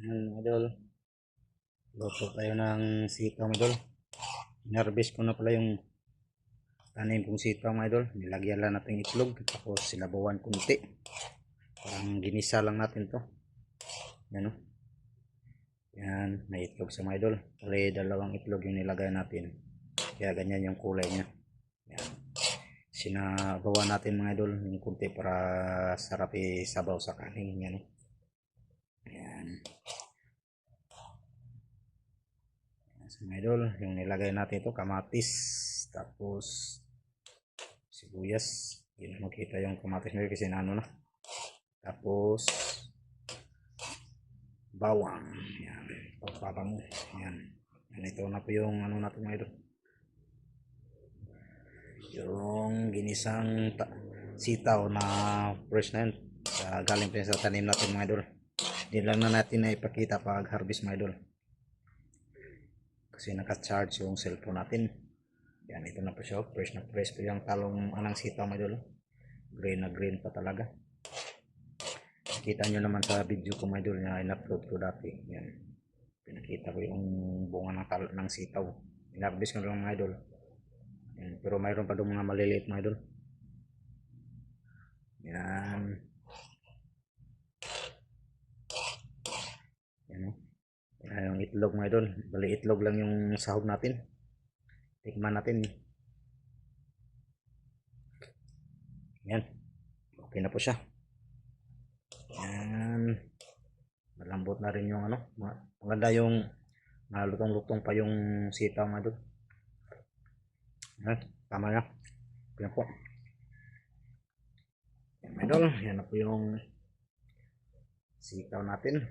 Ayan, mga idol. Luto tayo ng sitaw, mga idol. Inarbis ko na pala yung tanim kong sitaw, mga idol. Nilagyan lang natin itlog. Tapos sinabawan kunti. Parang ginisa lang natin to. Yan o. Yan, may itlog sa mga idol. Kulay dalawang itlog yung nilagay natin. Kaya ganyan yung kulay niya. Yan. Sinabawan natin, mga idol, yung kunti para sarap isabaw sa kanin. Yan o. Yan. So, mga idol, yung nilagay natin ito, kamatis, tapos sibuyas. Hindi na makita yung kamatis nila kasi nano na. Tapos bawang. Yan, pagpabango. Yan. Yan, ito na po yung ano natin, mga idol. Yung ginisang sitaw na fresh na yun. Galing pa sa tanim natin, mga idol. Hindi lang na natin na ipakita pag harvest, mga idol. Kasi naka-charge yung cellphone natin. Yan, ito na po siya. Fresh na fresh po yung talong anang sitaw, mga idol. Green na green pa talaga. Kita nyo naman sa video ko, mga idol, na in-upload ko dati. Yan. Pinakita ko yung bunga ng sitaw. In-harvest ko lang, mga idol. Yan. Pero mayroon pa doon mga maliliit, mga idol. Yan. Yan. Yan yung itlog, mga idol. Bali itlog lang yung sahog natin. Tikman natin. Yan. Okay na po siya. Yan. Malambot na rin yung ano. Maganda yung malutong-lutong pa yung sitaw, mga idol. Yan. Tama na. Yan po. Yan, mga idol. Yan na po yung sitaw natin.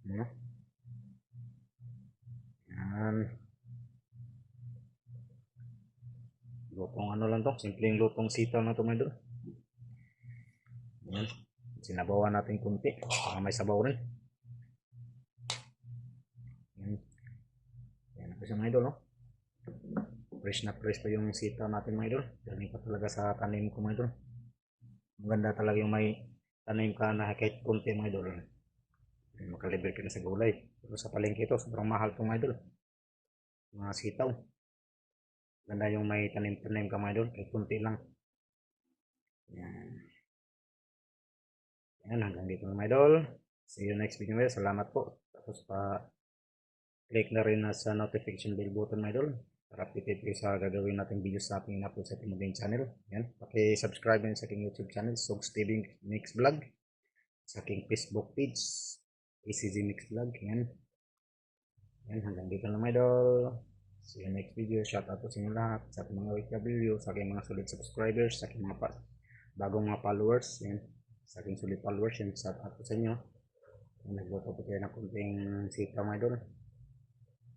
Ano? Yan. Lutong ano lang to. Simpleng lutong sitaw na to, mga idol. Yan. Sinabawan natin kunti para may sabaw rin. Yan. Yan na po siya, mga idol, no? Fresh na fresh pa yung sitaw natin, mga idol. Galing pa talaga sa tanim ko, mga idol. Maganda talaga yung may tanim ka na kahit kunti, mga idol. Makalibre ka na sa gulay. Pero sa palengke ito, sobrang mahal itong, mga idol. Mga sitaw. Ganda yung may tanim-tanim ka, mga idol. Kahit kunti lang. Yan. Yan, hanggang dito na, mga idol. See you next video, mga idol. Salamat po. Tapos click na rin na sa notification bell button, mga idol. Para updated kayo sa gagawin nating videos sa ating in-upload sa ating mobile channel. Yan. Paki-subscribe na sa aking YouTube channel, Sogs TV Mix Vlog. Sa aking Facebook page, ACG Mix Vlog. Yan. Yan, hanggang dito na, mga idol. See you next video. Shout out po sa inyo lahat. Sa ating mga OFW, sa aking mga solid subscribers, sa aking mga bagong mga followers. Yan. Sa aking solid followers. Yan. Shout out po sa inyo. Nagluto po tayo ng kunting sitaw, mga idol.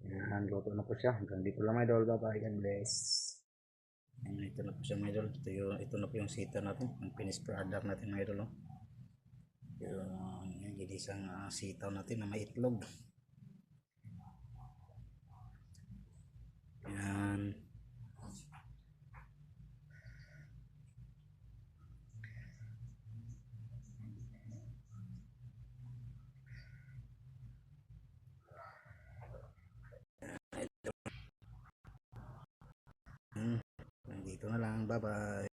Yan, luto na po siya. Hanggang dito lang, mga idol. Bye-bye. God bless. Yan, ito na po siya, mga idol. Ito na po yung sitaw natin. Ang finished product natin, mga idol. Yung ginisang sitaw natin na may itlog. Yan. Nandito na lang. Bye-bye.